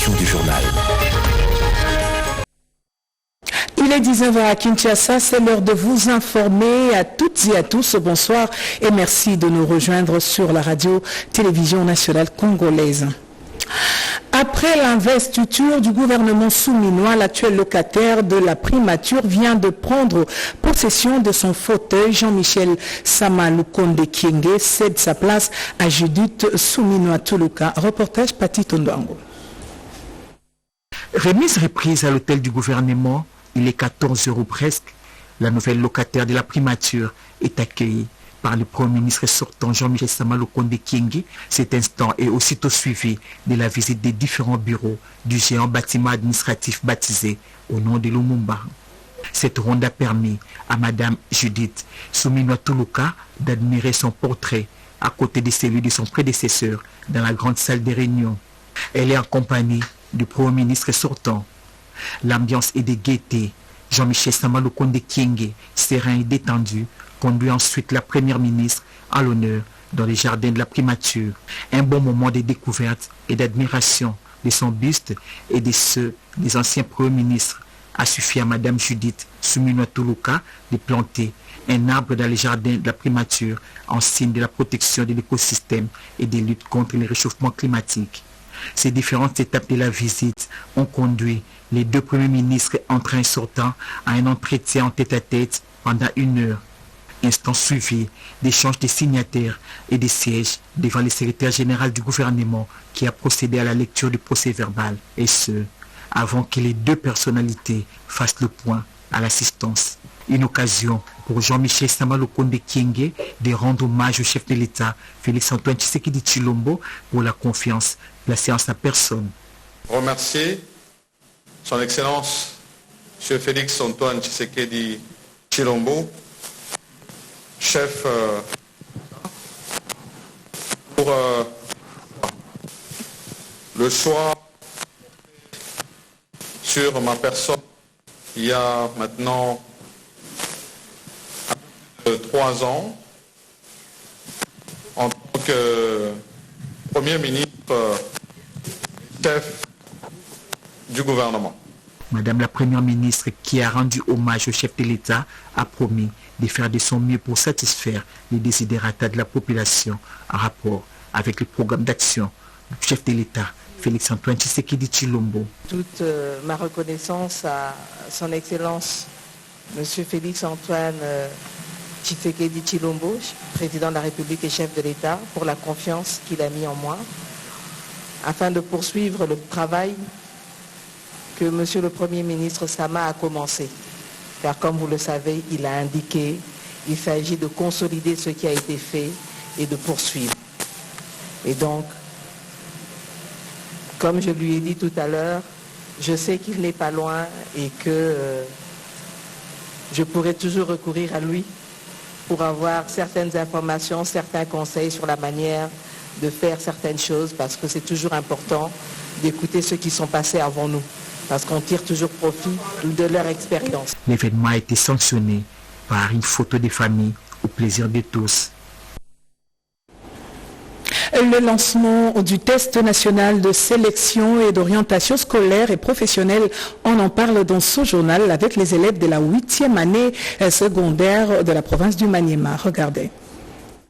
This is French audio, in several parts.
édition du journal. Il est 19h à Kinshasa, c'est l'heure de vous informer à toutes et à tous. Bonsoir et merci de nous rejoindre sur la radio-télévision nationale congolaise. Après l'investiture du gouvernement souminois, l'actuel locataire de la primature vient de prendre possession de son fauteuil. Jean-Michel Samalukonde Kienge cède sa place à Judith Souminois-Tuluka. Reportage Pati Tondouango. Remise reprise à l'hôtel du gouvernement, il est 14 € presque. La nouvelle locataire de la primature est accueillie par le Premier ministre sortant Jean-Michel Samalukonde Kienge. Cet instant est aussitôt suivi de la visite des différents bureaux du géant bâtiment administratif baptisé au nom de Lumumba. Cette ronde a permis à Madame Judith Souminois-Tuluka d'admirer son portrait à côté de celui de son prédécesseur dans la grande salle des réunions. Elle est en compagnie du Premier ministre sortant. L'ambiance est de gaieté. Jean-Michel Samalukonde Kienge, serein et détendu, conduit ensuite la première ministre à l'honneur dans les jardins de la primature. Un bon moment de découverte et d'admiration de son buste et de ceux des anciens premiers ministres a suffi à Madame Judith Souminois-Tuluka de planter un arbre dans les jardins de la primature en signe de la protection de l'écosystème et de lutte contre le réchauffement climatique. Ces différentes étapes de la visite ont conduit les deux premiers ministres entrants et sortants à un entretien en tête-à-tête pendant 1 heure. Instant suivi d'échanges de signataires et de sièges devant le secrétaire général du gouvernement qui a procédé à la lecture du procès verbal, et ce, avant que les deux personnalités fassent le point à l'assistance. Une occasion pour Jean-Michel Samalukonde Kienge de rendre hommage au chef de l'État, Félix-Antoine Tshisekedi Tshilombo, pour la confiance placée en sa personne. Remercier son Excellence, M. Félix-Antoine Tshisekedi Tshilombo, chef pour le choix sur ma personne il y a maintenant 3 ans en tant que Premier ministre chef du gouvernement. Madame la Première ministre, qui a rendu hommage au chef de l'État, a promis de faire de son mieux pour satisfaire les desiderata de la population en rapport avec le programme d'action du chef de l'État, Félix-Antoine Tshisekedi Tshilombo. Toute ma reconnaissance à son Excellence, M. Félix-Antoine Tshisekedi Tshilombo, président de la République et chef de l'État, pour la confiance qu'il a mis en moi, afin de poursuivre le travail que M. le Premier ministre Sama a commencé. Car comme vous le savez, il a indiqué, il s'agit de consolider ce qui a été fait et de poursuivre. Et donc, comme je lui ai dit tout à l'heure, je sais qu'il n'est pas loin et que je pourrai toujours recourir à lui pour avoir certaines informations, certains conseils sur la manière de faire certaines choses, parce que c'est toujours important d'écouter ceux qui sont passés avant nous, parce qu'on tire toujours profit de leur expérience. L'événement a été sanctionné par une photo des familles au plaisir de tous. Le lancement du test national de sélection et d'orientation scolaire et professionnelle, on en parle dans ce journal avec les élèves de la 8e année secondaire de la province du Maniema. Regardez.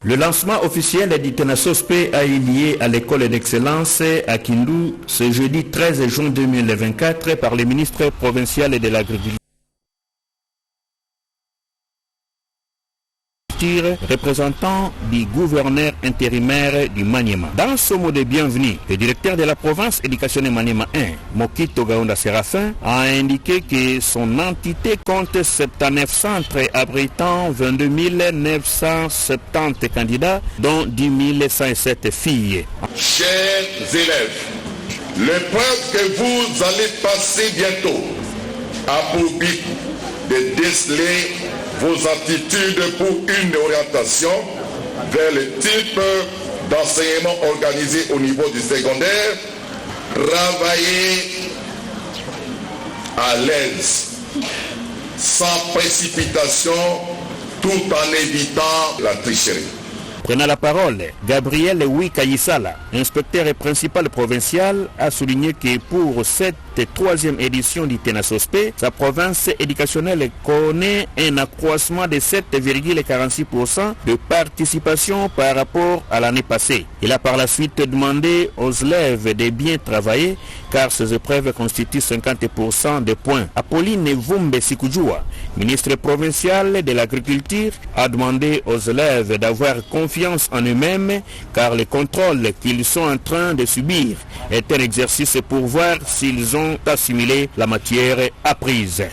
Le lancement officiel du TENASOSPE a eu lieu à l'école d'excellence à Kindu ce jeudi 13 juin 2024 par le ministre provincial de l'Agriculture, représentant du gouverneur intérimaire du Maniema. Dans ce mot de bienvenue, le directeur de la province éducation Maniema 1, Mokito Gaonda Séraphin, a indiqué que son entité compte 79 centres abritant 22 970 candidats, dont 10 107 filles. Chers élèves, l'épreuve que vous allez passer bientôt a pour but de déceler vos aptitudes pour une orientation vers le type d'enseignement organisé au niveau du secondaire. Travaillez à l'aise, sans précipitation, tout en évitant la tricherie. Prenant la parole, Gabriel Wikayisala, inspecteur et principal provincial, a souligné que pour cette troisième édition du TENASOSPE, sa province éducationnelle connaît un accroissement de 7,46% de participation par rapport à l'année passée. Il a par la suite demandé aux élèves de bien travailler car ces épreuves constituent 50% de points. Apolline Vumbe Sikujua, ministre provincial de l'Agriculture, a demandé aux élèves d'avoir confiance en eux-mêmes car le contrôle qu'ils sont en train de subir est un exercice pour voir s'ils ont assimilé la matière apprise.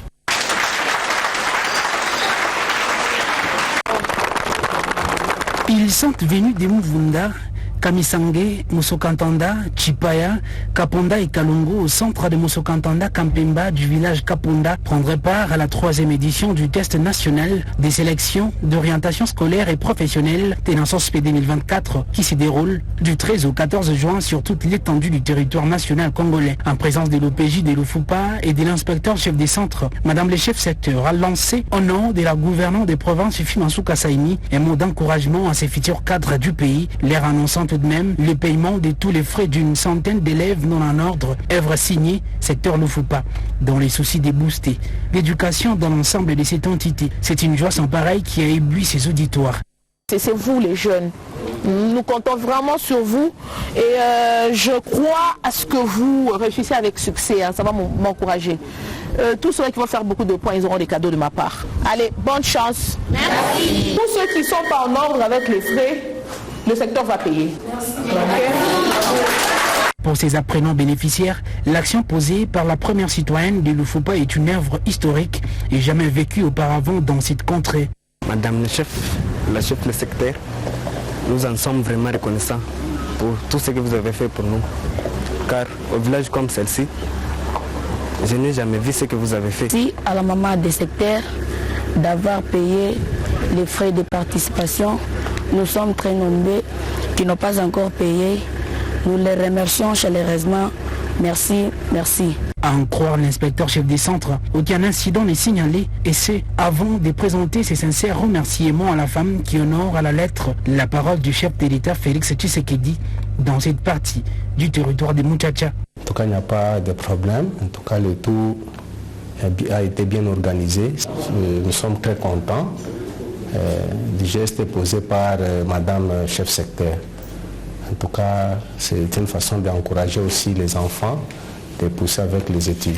Ils sont venus de Muvunda, Kamisange, Mosokantanda, Chipaya, Kaponda et Kalungu au centre de Mosokantanda Kampemba du village Kapunda prendrait part à la 3e édition du test national des sélections d'orientation scolaire et professionnelle TENASOSPE 2024 qui se déroule du 13 au 14 juin sur toute l'étendue du territoire national congolais. En présence de l'OPJ de l'UFUPA et de l'inspecteur chef des centres, Madame le chef secteur a lancé au nom de la gouvernante des provinces Fimansou Kassaini un mot d'encouragement à ces futurs cadres du pays, leur annonçant tout de même le paiement de tous les frais d'une centaine d'élèves non en ordre, œuvre signée secteur Lufupa, dans les soucis de booster l'éducation dans l'ensemble de cette entité. C'est une joie sans pareil qui a ébloui ses auditoires. C'est vous les jeunes. Nous comptons vraiment sur vous et je crois à ce que vous réussissez avec succès. Hein, ça va m'encourager. Tous ceux qui vont faire beaucoup de points, ils auront des cadeaux de ma part. Allez, bonne chance. Merci. Tous ceux qui ne sont pas en ordre avec les frais, le secteur va payer. Okay. Pour ces apprenants bénéficiaires, l'action posée par la première citoyenne de l'UFUPA est une œuvre historique et jamais vécue auparavant dans cette contrée. Madame la chef du secteur, nous en sommes vraiment reconnaissants pour tout ce que vous avez fait pour nous. Car au village comme celle-ci, je n'ai jamais vu ce que vous avez fait. Merci à la maman des secteurs d'avoir payé les frais de participation. Nous sommes très nombreux qui n'ont pas encore payé. Nous les remercions chaleureusement. Merci, merci. À en croire l'inspecteur chef des centres, aucun incident n'est signalé et c'est avant de présenter ses sincères remerciements à la femme qui honore à la lettre la parole du chef de l'État Félix Tshisekedi dans cette partie du territoire de Muchacha. En tout cas, il n'y a pas de problème. En tout cas, le tout a été bien organisé. Nous sommes très contents du geste posé par Madame chef secteur. En tout cas, c'est une façon d'encourager aussi les enfants, de pousser avec les études.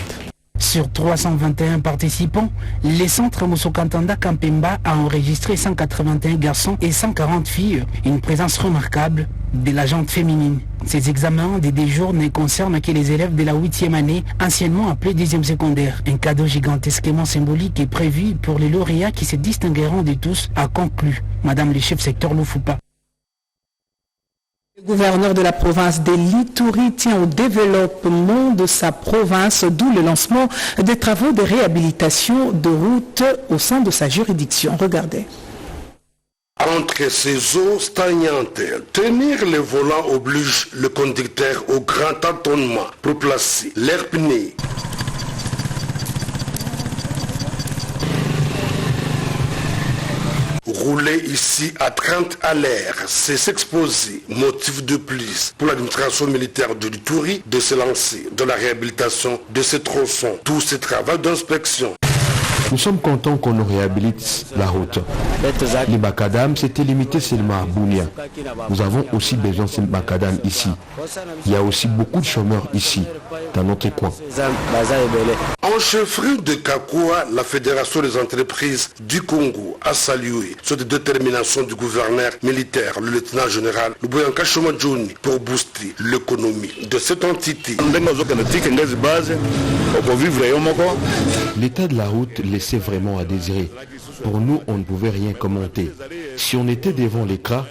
Sur 321 participants, les centres Mosokantanda Kampemba a enregistré 181 garçons et 140 filles, une présence remarquable de la gente féminine. Ces examens des 10 jours ne concernent que les élèves de la 8e année, anciennement appelée 10e secondaire. Un cadeau gigantesquement symbolique est prévu pour les lauréats qui se distingueront de tous, a conclu Madame le chef secteur Lufupa. Le gouverneur de la province de l'Ituri tient au développement de sa province, d'où le lancement des travaux de réhabilitation de routes au sein de sa juridiction. Regardez. Entre ces eaux stagnantes, tenir le volant oblige le conducteur au grand tâtonnement pour placer l'air pneu. Rouler ici à 30 à l'air, c'est s'exposer, motif de plus pour l'administration militaire de l'Ituri de se lancer dans la réhabilitation de ces tronçons. Tout ce travail d'inspection. Nous sommes contents qu'on nous réhabilite la route. Les macadam s'était limité seulement à Bounia. Nous avons aussi besoin de macadam ici. Il y a aussi beaucoup de chômeurs ici, dans notre coin. En chefferie de Kakua, la Fédération des entreprises du Congo a salué cette détermination du gouverneur militaire, le lieutenant général Luboyanka Shomadjouni, pour booster l'économie de cette entité. L'état de la route laissait vraiment à désirer. Pour nous, on ne pouvait rien commenter. Si on était devant l'écran,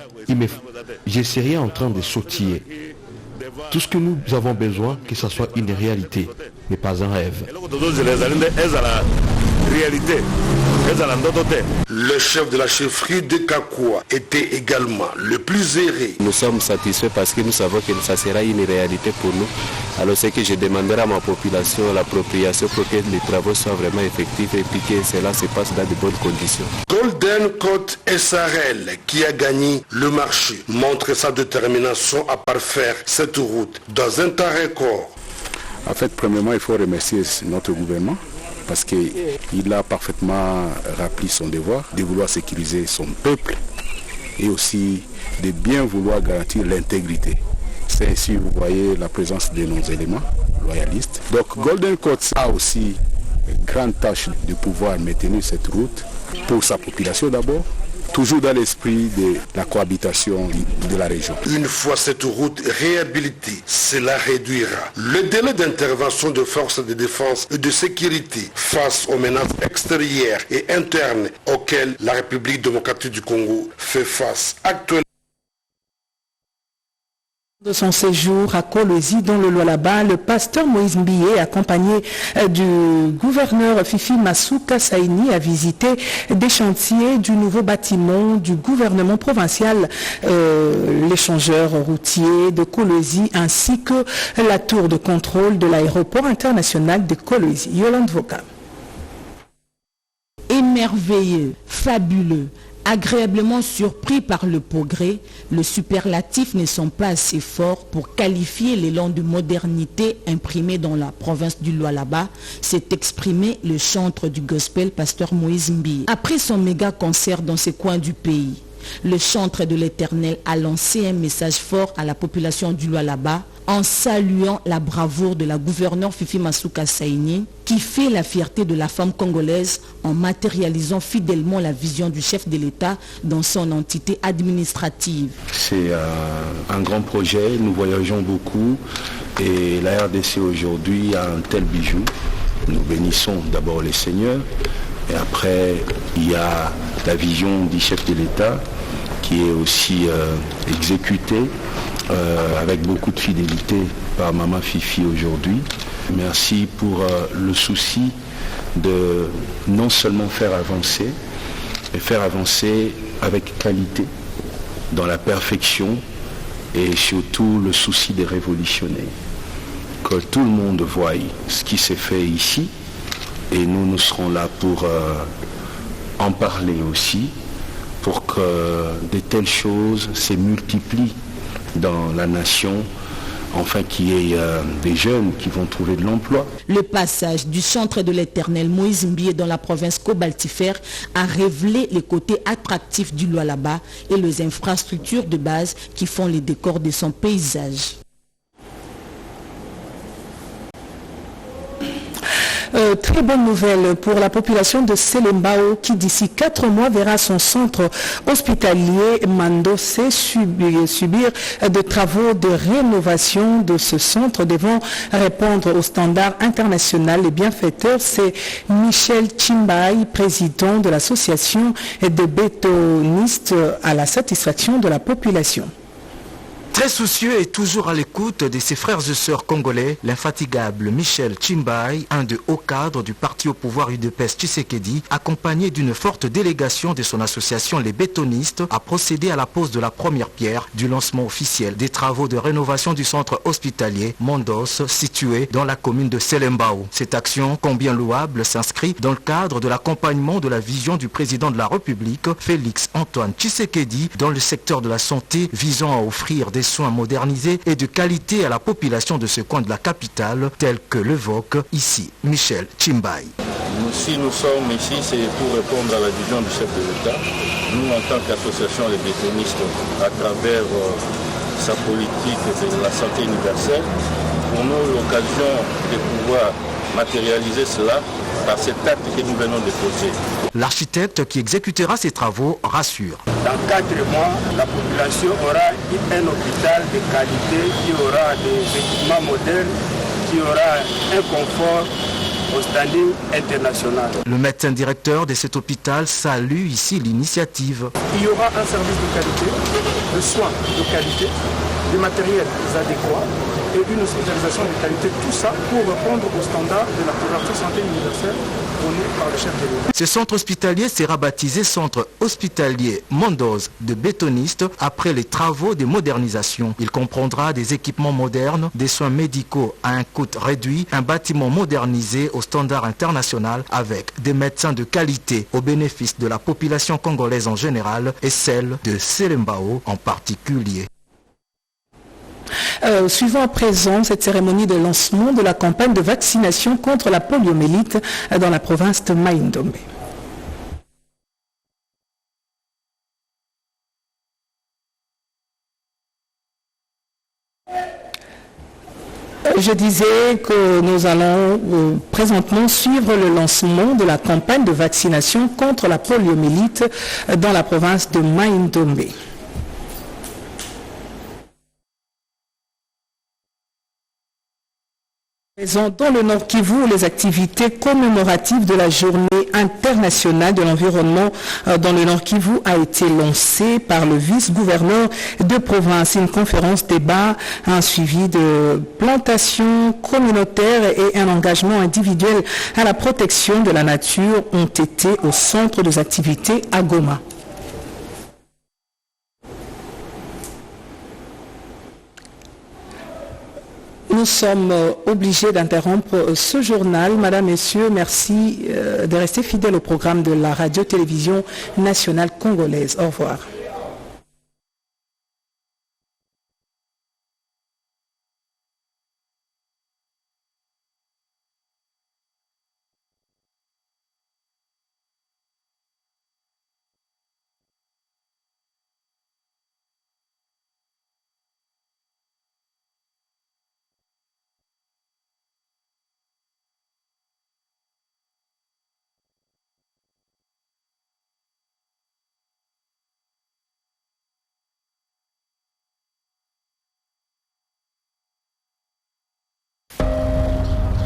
je serais en train de sautiller. Tout ce que nous avons besoin, que ce soit une réalité, mais pas un rêve. Le chef de la chefferie de Kakwa était également le plus erré. Nous sommes satisfaits parce que nous savons que ça sera une réalité pour nous. Alors c'est que je demanderai à ma population l'appropriation pour que les travaux soient vraiment effectifs et puis que cela se passe dans de bonnes conditions. Golden Côte SRL, qui a gagné le marché, montre sa détermination à parfaire cette route dans un temps record. En fait, premièrement, il faut remercier notre gouvernement parce qu'il a parfaitement rempli son devoir de vouloir sécuriser son peuple et aussi de bien vouloir garantir l'intégrité. C'est ainsi, vous voyez, la présence de nos éléments loyalistes. Donc, Golden Côte a aussi une grande tâche de pouvoir maintenir cette route pour sa population d'abord, toujours dans l'esprit de la cohabitation de la région. Une fois cette route réhabilitée, cela réduira le délai d'intervention de forces de défense et de sécurité face aux menaces extérieures et internes auxquelles la République démocratique du Congo fait face actuellement. De son séjour à Kolwezi dans le Lualaba, le pasteur Moïse Mbié, accompagné du gouverneur Fifi Masuka Saini, a visité des chantiers du nouveau bâtiment du gouvernement provincial, l'échangeur routier de Kolwezi, ainsi que la tour de contrôle de l'aéroport international de Kolwezi. Yolande Voka. Émerveilleux, fabuleux, agréablement surpris par le progrès, les superlatifs ne sont pas assez forts pour qualifier l'élan de modernité imprimé dans la province du Lualaba, s'est exprimé le chantre du gospel pasteur Moïse Mbié. Après son méga concert dans ces coins du pays, le chantre de l'Éternel a lancé un message fort à la population du Lualaba en saluant la bravoure de la gouverneure Fifi Masuka Saini qui fait la fierté de la femme congolaise en matérialisant fidèlement la vision du chef de l'État dans son entité administrative. C'est un grand projet, nous voyageons beaucoup et la RDC aujourd'hui a un tel bijou. Nous bénissons d'abord les seigneurs et après il y a la vision du chef de l'État qui est aussi exécutée avec beaucoup de fidélité par Maman Fifi aujourd'hui. Merci pour le souci de non seulement faire avancer, mais faire avancer avec qualité, dans la perfection et surtout le souci de révolutionner. Que tout le monde voie ce qui s'est fait ici et nous serons là pour en parler aussi, pour que de telles choses se multiplient dans la nation, enfin qu'il y ait des jeunes qui vont trouver de l'emploi. Le passage du centre de l'Éternel Moïse Mbié dans la province cobaltifère a révélé les côtés attractifs du Lualaba et les infrastructures de base qui font les décors de son paysage. Très bonne nouvelle pour la population de Selembao qui d'ici 4 mois verra son centre hospitalier Mandose subir des travaux de rénovation de ce centre devant répondre aux standards internationaux. Les bienfaiteurs, c'est Michel Chimbaï, président de l'association des bétonistes, à la satisfaction de la population. Très soucieux et toujours à l'écoute de ses frères et sœurs congolais, l'infatigable Michel Chimbaï, un des hauts cadres du parti au pouvoir UDPS Tshisekedi, accompagné d'une forte délégation de son association Les Bétonistes, a procédé à la pose de la première pierre du lancement officiel des travaux de rénovation du centre hospitalier Mondos, situé dans la commune de Selembao. Cette action, combien louable, s'inscrit dans le cadre de l'accompagnement de la vision du président de la République, Félix Antoine Tshisekedi, dans le secteur de la santé, visant à offrir des soins modernisés et de qualité à la population de ce coin de la capitale, tel que l'évoque ici Michel Chimbaï. Si nous sommes ici, c'est pour répondre à la vision du chef de l'État. Nous, en tant qu'association Les Bétonistes, à travers sa politique de la santé universelle, pour nous, l'occasion de pouvoir matérialiser cela par cet acte que nous venons de poser. L'architecte qui exécutera ces travaux rassure. Dans 4 mois, la population aura un hôpital de qualité, qui aura des équipements modernes, qui aura un confort au standing international. Le médecin directeur de cet hôpital salue ici l'initiative. Il y aura un service de qualité, de soins de qualité, des matériels adéquats et une hospitalisation de qualité, tout ça pour répondre aux standards de la couverture santé universelle donnée par le chef de l'État. Ce centre hospitalier sera baptisé Centre hospitalier Mondoz de bétonistes après les travaux de modernisation. Il comprendra des équipements modernes, des soins médicaux à un coût réduit, un bâtiment modernisé au standard international avec des médecins de qualité au bénéfice de la population congolaise en général et celle de Selembao en particulier. Suivons à présent cette cérémonie de lancement de la campagne de vaccination contre la poliomyélite dans la province de Mai-Ndombe. Je disais que nous allons présentement suivre le lancement de la campagne de vaccination contre la poliomyélite dans la province de Mai-Ndombe. Dans le Nord Kivu, les activités commémoratives de la journée internationale de l'environnement dans le Nord Kivu a été lancée par le vice-gouverneur de province. Une conférence débat, un suivi de plantations communautaires et un engagement individuel à la protection de la nature ont été au centre des activités à Goma. Nous sommes obligés d'interrompre ce journal. Madame, Messieurs, merci de rester fidèles au programme de la radio-télévision nationale congolaise. Au revoir.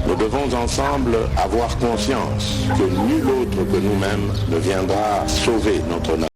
Nous devons ensemble avoir conscience que nul autre que nous-mêmes ne viendra sauver notre nation.